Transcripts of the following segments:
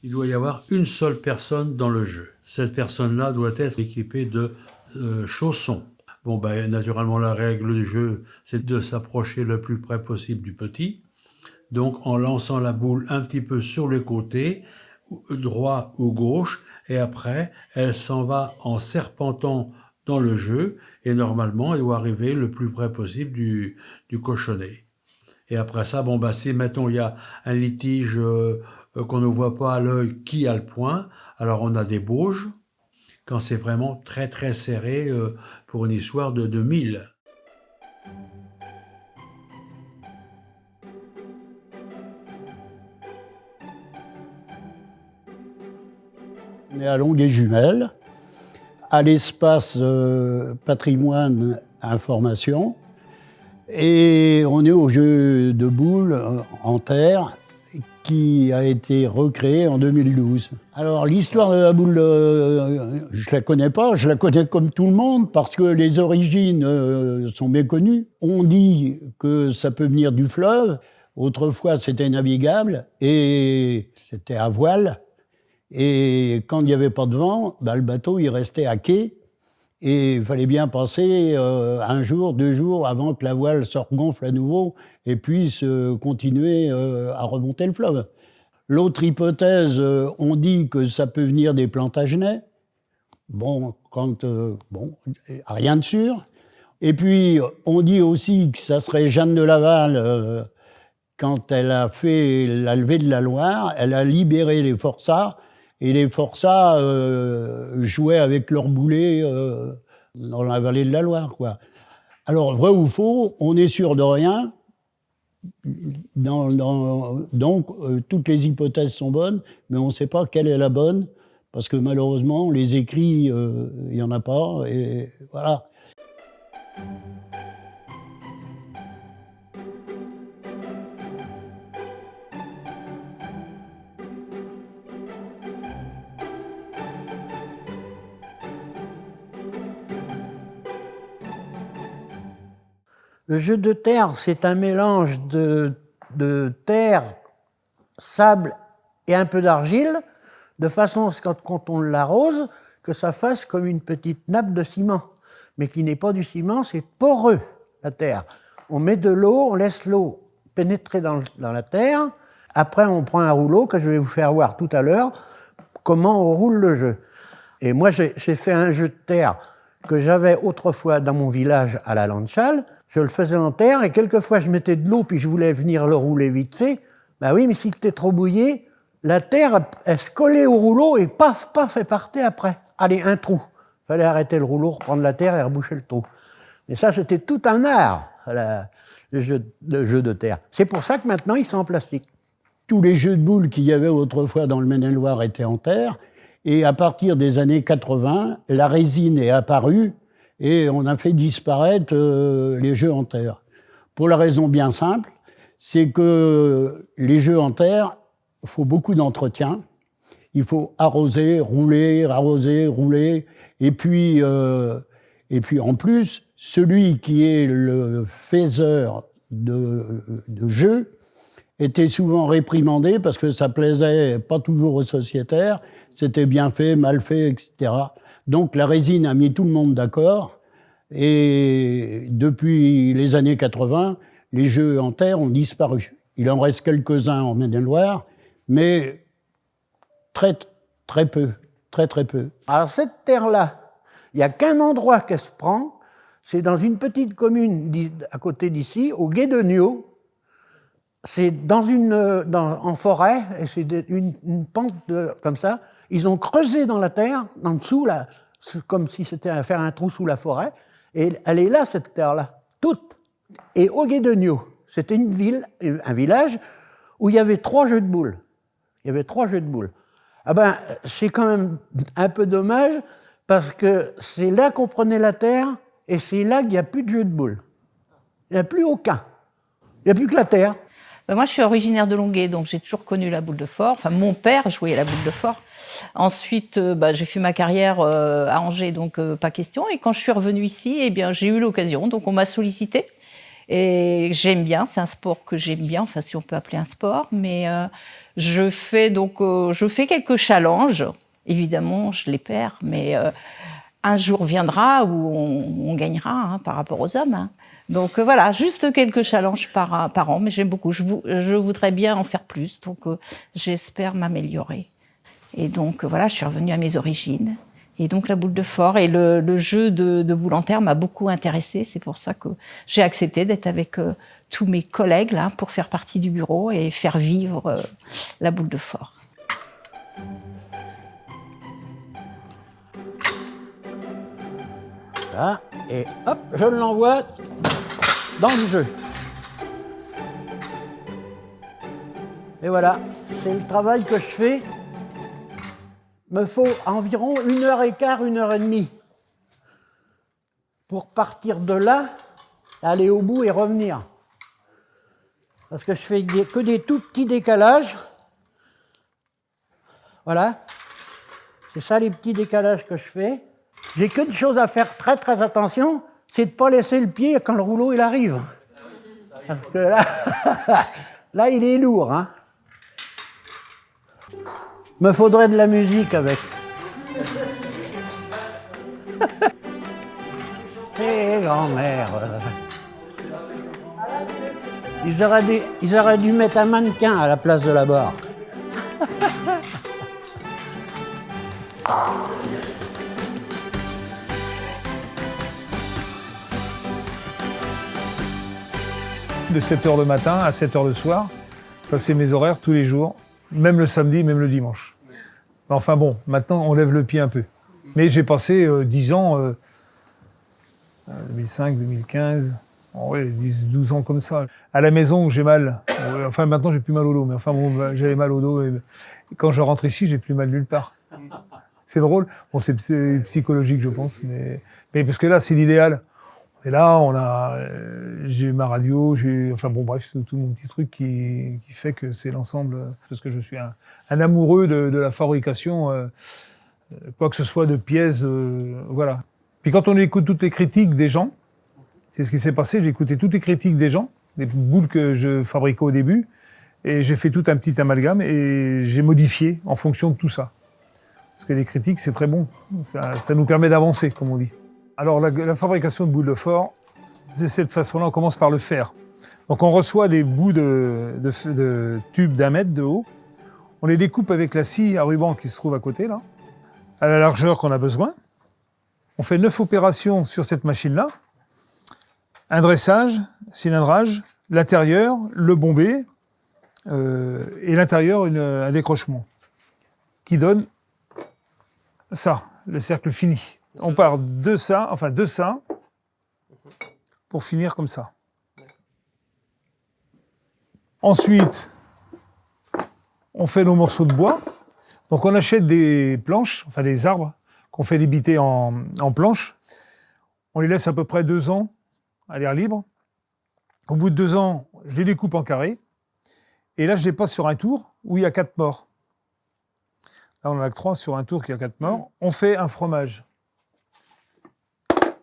il doit y avoir une seule personne dans le jeu. Cette personne-là doit être équipée de chaussons. Bon, ben, naturellement, la règle du jeu, c'est de s'approcher le plus près possible du petit. Donc, en lançant la boule un petit peu sur le côté, droit ou gauche, et après, elle s'en va en serpentant dans le jeu, et normalement, elle doit arriver le plus près possible du cochonnet. Et après ça, bon, bah, si mettons il y a un litige qu'on ne voit pas à l'œil qui a le point, alors on a des bauges, quand c'est vraiment très très serré pour une histoire de 1000. On est à Longué-Jumelles, à l'espace patrimoine information, et on est au jeu de boules en terre qui a été recréé en 2012. Alors l'histoire de la boule, je la connais pas, je la connais comme tout le monde parce que les origines sont méconnues. On dit que ça peut venir du fleuve, autrefois c'était navigable et c'était à voile. Et quand il n'y avait pas de vent, le bateau il restait à quai et il fallait bien passer un jour, 2 jours avant que la voile se regonfle à nouveau et puisse continuer à remonter le fleuve. L'autre hypothèse, on dit que ça peut venir des Plantagenets. Bon, rien de sûr. Et puis, on dit aussi que ça serait Jeanne de Laval, quand elle a fait la levée de la Loire, elle a libéré les forçats. Et les forçats jouaient avec leurs boulets dans la vallée de la Loire, quoi. Alors, vrai ou faux, on est sûr de rien. Donc, toutes les hypothèses sont bonnes, mais on ne sait pas quelle est la bonne, parce que malheureusement, les écrits, il n'y en a pas, et voilà. Le jeu de terre, c'est un mélange de terre, sable et un peu d'argile, de façon à ce que quand on l'arrose, que ça fasse comme une petite nappe de ciment. Mais qui n'est pas du ciment, c'est poreux, la terre. On met de l'eau, on laisse l'eau pénétrer dans la terre. Après, on prend un rouleau, que je vais vous faire voir tout à l'heure, comment on roule le jeu. Et moi, j'ai fait un jeu de terre que j'avais autrefois dans mon village à la Landchal. Je le faisais en terre et quelquefois je mettais de l'eau puis je voulais venir le rouler vite fait. Ben oui, mais s'il était trop bouillé, la terre, elle se collait au rouleau et paf, paf, elle partait après. Allez, un trou. Il fallait arrêter le rouleau, reprendre la terre et reboucher le trou. Mais ça, c'était tout un art, le jeu de terre. C'est pour ça que maintenant, ils sont en plastique. Tous les jeux de boules qu'il y avait autrefois dans le Maine-et-Loire étaient en terre. Et à partir des années 80, la résine est apparue et on a fait disparaître les jeux en terre. Pour la raison bien simple, c'est que les jeux en terre, il faut beaucoup d'entretien. Il faut arroser, rouler, arroser, rouler. Et puis en plus, celui qui est le faiseur de jeux était souvent réprimandé parce que ça plaisait pas toujours aux sociétaires. C'était bien fait, mal fait, etc. Donc la résine a mis tout le monde d'accord. Et depuis les années 80, les jeux en terre ont disparu. Il en reste quelques-uns en Maine-et-Loire, mais très peu. Alors cette terre-là, il n'y a qu'un endroit qu'elle se prend, c'est dans une petite commune à côté d'ici, au Gué-de-Niaux. C'est en forêt, et c'est une pente comme ça. Ils ont creusé dans la terre, en dessous, là, comme si c'était à faire un trou sous la forêt. Et elle est là, cette terre-là, toute. Et au Gué-de-Niaux, c'était une ville, un village, où il y avait 3 jeux de boules. Il y avait 3 jeux de boules. Ah ben, c'est quand même un peu dommage, parce que c'est là qu'on prenait la terre, et c'est là qu'il n'y a plus de jeux de boules. Il n'y a plus aucun. Il n'y a plus que la terre. Moi, je suis originaire de Longué, donc j'ai toujours connu la boule de fort. Enfin, mon père jouait à la boule de fort. Ensuite, j'ai fait ma carrière à Angers, donc pas question. Et quand je suis revenue ici, eh bien, j'ai eu l'occasion. Donc, on m'a sollicité. Et j'aime bien, c'est un sport que j'aime bien, enfin si on peut appeler un sport, mais je fais quelques challenges. Évidemment, je les perds, mais un jour viendra où on gagnera hein, par rapport aux hommes. Hein. Donc voilà, juste quelques challenges par an, mais j'aime beaucoup. Je voudrais bien en faire plus, donc j'espère m'améliorer. Et donc voilà, je suis revenue à mes origines. Et donc la boule de fort et le jeu de boule en terre m'a beaucoup intéressée. C'est pour ça que j'ai accepté d'être avec tous mes collègues là pour faire partie du bureau et faire vivre la boule de fort. Là, et hop, je l'envoie dans le jeu. Et voilà, c'est le travail que je fais. Il me faut environ 1h15, 1h30 pour partir de là, aller au bout et revenir. Parce que je fais que des tout petits décalages. Voilà. C'est ça les petits décalages que je fais. J'ai qu'une chose à faire très très attention, c'est de ne pas laisser le pied quand le rouleau il arrive. Parce que là, là il est lourd. Hein. Me faudrait de la musique avec. Hé, grand-mère. Ils auraient dû mettre un mannequin à la place de la barre. De 7h le matin à 7h le soir, ça c'est mes horaires tous les jours, même le samedi, même le dimanche. Enfin bon, maintenant on lève le pied un peu. Mais j'ai passé 10 ans, 2005, 2015, ouais, 12 ans comme ça. À la maison, j'ai mal. Enfin maintenant j'ai plus mal au dos, mais enfin bon, j'avais mal au dos. Et quand je rentre ici, j'ai plus mal nulle part. C'est drôle. Bon, c'est psychologique, je pense, mais parce que là, c'est l'idéal. Et là, j'ai ma radio, enfin bon, bref, c'est tout mon petit truc qui fait que c'est l'ensemble. Parce que je suis un amoureux de la fabrication, quoi que ce soit de pièces, voilà. Puis quand on écoute toutes les critiques des gens, c'est ce qui s'est passé, j'ai écouté toutes les critiques des gens, des boules que je fabriquais au début, et j'ai fait tout un petit amalgame, et j'ai modifié en fonction de tout ça. Parce que les critiques, c'est très bon. Ça nous permet d'avancer, comme on dit. Alors, la fabrication de boules de fort, de cette façon-là, on commence par le fer. Donc, on reçoit des bouts de tubes d'1 mètre de haut. On les découpe avec la scie à ruban qui se trouve à côté, là, à la largeur qu'on a besoin. On fait 9 opérations sur cette machine-là. Un dressage, cilindrage, l'intérieur, le bombé, et l'intérieur, un décrochement, qui donne ça, le cercle fini. On part de ça, pour finir comme ça. Ensuite, on fait nos morceaux de bois. Donc on achète des planches, enfin des arbres, qu'on fait débiter en planches. On les laisse à peu près 2 ans à l'air libre. Au bout de 2 ans, je les découpe en carrés. Et là, je les passe sur un tour où il y a 4 morts. Là, on en a que 3 sur un tour qui a 4 morts. On fait un fromage.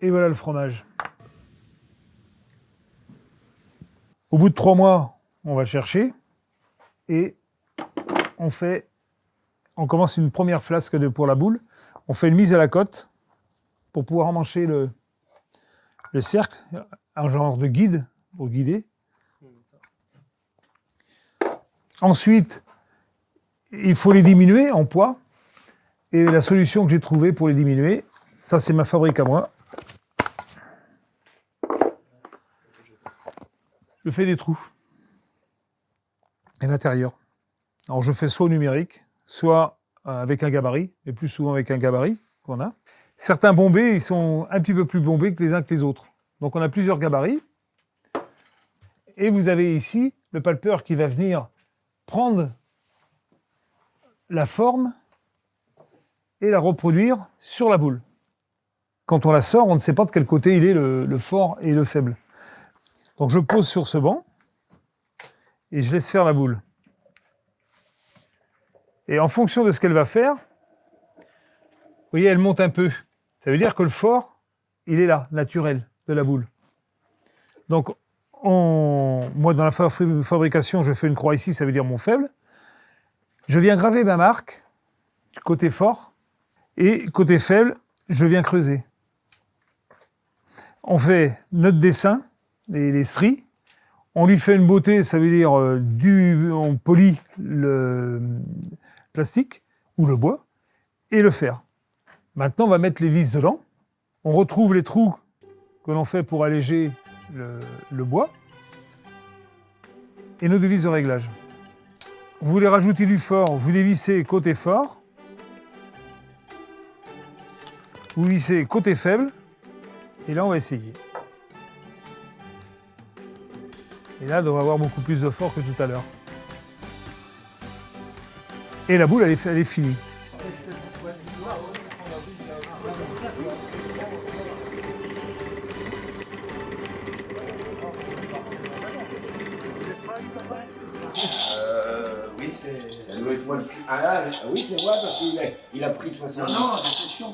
Et voilà le fromage. Au bout de 3 mois, on va chercher et on commence une première flasque pour la boule. On fait une mise à la cote pour pouvoir emmancher le cercle, un genre de guide pour guider. Ensuite, il faut les diminuer en poids. Et la solution que j'ai trouvée pour les diminuer, ça c'est ma fabrique à moi. Je fais des trous à l'intérieur. Alors je fais soit au numérique, soit avec un gabarit, mais plus souvent avec un gabarit qu'on a. Certains bombés, ils sont un petit peu plus bombés que les uns que les autres. Donc on a plusieurs gabarits. Et vous avez ici le palpeur qui va venir prendre la forme et la reproduire sur la boule. Quand on la sort, on ne sait pas de quel côté il est le fort et le faible. Donc je pose sur ce banc et je laisse faire la boule. Et en fonction de ce qu'elle va faire, vous voyez, elle monte un peu. Ça veut dire que le fort, il est là, naturel, de la boule. Donc moi, dans la fabrication, je fais une croix ici, ça veut dire mon faible. Je viens graver ma marque, du côté fort, et côté faible, je viens creuser. On fait notre dessin, les stries, on lui fait une beauté, ça veut dire on polit le plastique ou le bois et le fer. Maintenant, on va mettre les vis dedans. On retrouve les trous que l'on fait pour alléger le bois et nos deux vis de réglage. Vous voulez rajouter du fort, vous dévissez côté fort, vous vissez côté faible, et là on va essayer. Et là, on devrait avoir beaucoup plus de fort que tout à l'heure. Et la boule, elle est finie. Oui, ça doit être moi le plus. Ah là, oui, c'est moi parce qu'il a pris 60. Non, c'est Christian.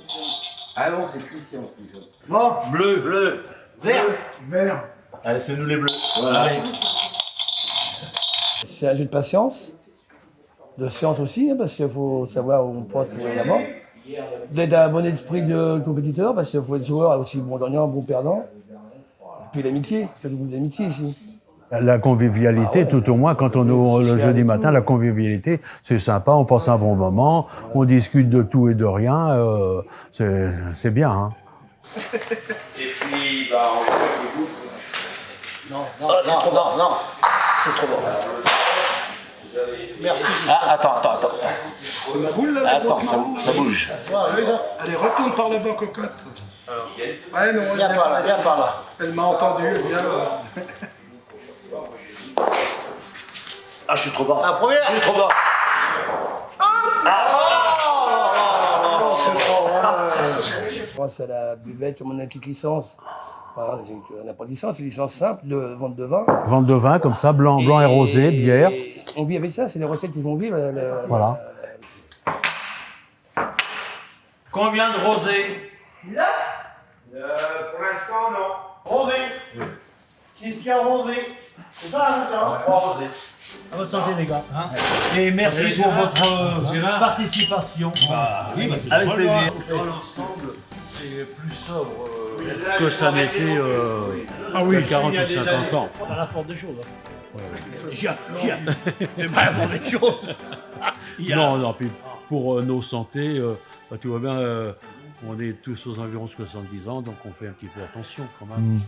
Ah non, c'est Christian. Bon, Bleu. vert. Allez, c'est nous les bleus. Voilà. C'est un jeu de patience, de science aussi, hein, parce qu'il faut savoir où on pense pour aller là-bas. D'être un bon esprit de compétiteur, parce qu'il faut être joueur aussi bon gagnant, bon perdant. Et puis l'amitié, c'est le groupe d'amitié ici. La convivialité, tout au moins, quand on ouvre le jeudi matin, la convivialité, c'est sympa, on passe un bon moment, on discute de tout et de rien, c'est bien. Hein. Et puis, bah, on fait des boules. Non, c'est trop bon. Merci. Ah, attends. La boule, là, Attends, ça bouge. Allez, retourne par là-bas, cocotte. Ouais, non, Viens par là. elle m'a entendu, elle vient. Ah, je suis trop bas. La première. Je suis trop bas. Je pense à la buvette, comme on a une petite licence. Enfin, on n'a pas de licence, c'est une licence simple de vente de vin. Vente de vin, comme ça, blanc et rosé, bière. On vit avec ça, c'est les recettes qui vont vivre. Voilà. Combien de rosés? Pour l'instant, non. Rosé. Christian Rosé. C'est ça, hein, Rosés. À votre santé, les gars. Et merci pour votre Participation. avec plaisir. Dans l'ensemble, c'est plus sobre que ça n'était il y a 40 ou 50 ans. Dans la force des choses. C'est pas la force des choses. Non, puis pour nos santé, tu vois bien, on est tous aux environs de 70 ans, donc on fait un petit peu attention quand même.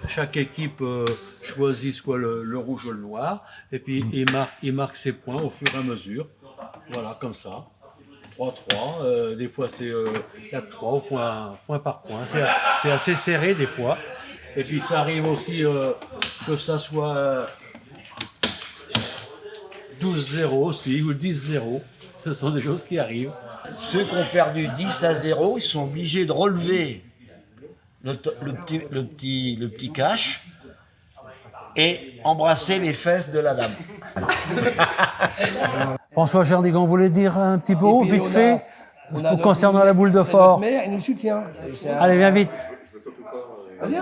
Chaque équipe choisit soit le rouge ou le noir, et puis il marque ses points au fur et à mesure. Voilà, comme ça. 3-3, des fois c'est 4-3 au point par point. C'est assez serré des fois. Et puis ça arrive aussi que ça soit 12-0 aussi, ou 10-0. Ce sont des choses qui arrivent. Ceux qui ont perdu 10-0, ils sont obligés de relever le petit cash et embrasser les fesses de la dame. François Jardigan, vous voulez dire un petit mot, vite fait, concernant la boule de fort? Notre mère, il nous soutient. Allez, viens vite.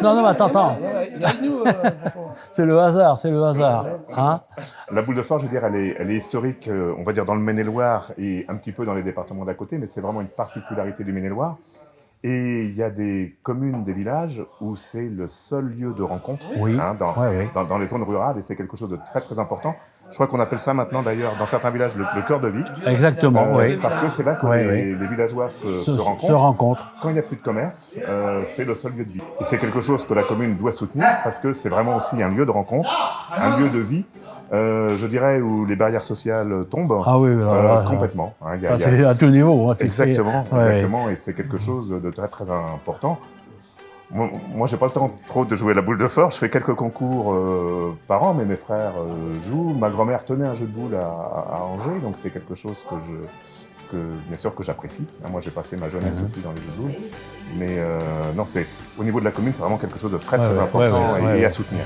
Non, attends. C'est le hasard. Hein? La boule de fort, je veux dire, elle est historique, on va dire, dans le Maine-et-Loire et un petit peu dans les départements d'à côté, mais c'est vraiment une particularité du Maine-et-Loire. Et il y a des communes, des villages où c'est le seul lieu de rencontre dans les zones rurales, et c'est quelque chose de très très important. Je crois qu'on appelle ça maintenant d'ailleurs dans certains villages le cœur de vie. Exactement, oui. Parce que c'est là que les villageois se rencontrent. Quand il n'y a plus de commerce, c'est le seul lieu de vie. Et c'est quelque chose que la commune doit soutenir parce que c'est vraiment aussi un lieu de rencontre, un lieu de vie, je dirais, où les barrières sociales tombent complètement. Hein, c'est à tout niveau. Hein, exactement. Et c'est quelque chose de très très important. Moi, j'ai pas le temps trop de jouer à la boule de fort. Je fais quelques concours par an, mais mes frères jouent. Ma grand-mère tenait un jeu de boules à Angers, donc c'est quelque chose bien sûr que j'apprécie. Moi, j'ai passé ma jeunesse aussi dans les jeux de boules. Mais non, au niveau de la commune, c'est vraiment quelque chose de très très important et à soutenir.